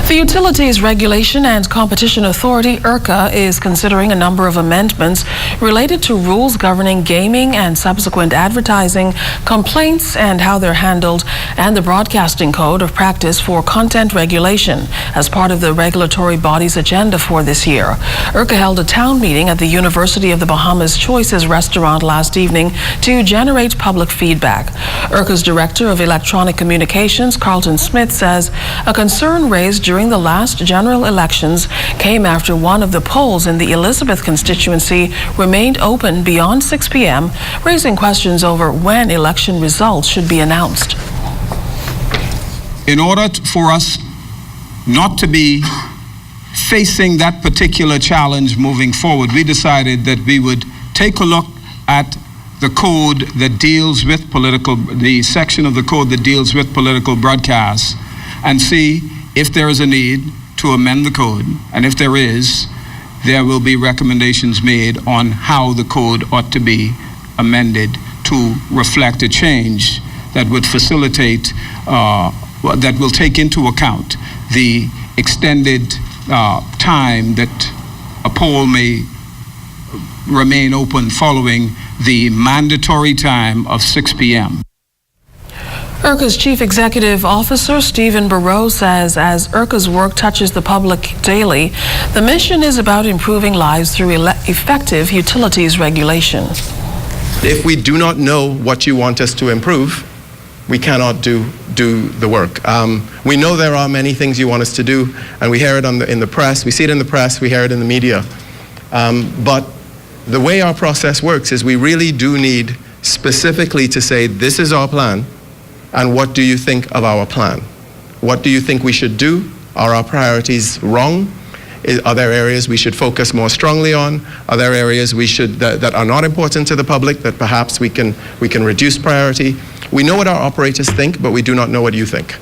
The Utilities Regulation and Competition Authority, U.R.C.A, is considering a number of amendments related to rules governing gaming and subsequent advertising, complaints and how they're handled, and the Broadcasting Code of Practice for Content Regulation as part of the regulatory body's agenda for this year. U.R.C.A held a town meeting at the University of the Bahamas Choices restaurant last evening to generate public feedback. U.R.C.A's Director of Electronic Communications, Carlton Smith, says a concern raised during the last general elections came after one of the polls in the Elizabeth constituency remained open beyond 6 p.m., raising questions over when election results should be announced. In order for us not to be facing that particular challenge moving forward, we decided that we would take a look at the code that deals with the section of the code that deals with political broadcasts, and see if there is a need to amend the code, and if there is, there will be recommendations made on how the code ought to be amended to reflect a change that would facilitate, that will take into account the extended time that a poll may remain open following the mandatory time of 6 p.m. U.R.C.A's Chief Executive Officer, Stephen Barreau, says as U.R.C.A's work touches the public daily, the mission is about improving lives through effective utilities regulation. If we do not know what you want us to improve, we cannot do the work. We know there are many things you want us to do, and we hear it in the press, we see it in the press, we hear it in the media. But the way our process works is we really do need specifically to say, this is our plan, and what do you think of our plan? What do you think we should do? Are our priorities wrong? Are there areas we should focus more strongly on? Are there areas that are not important to the public that perhaps we can reduce priority? We know what our operators think, but we do not know what you think.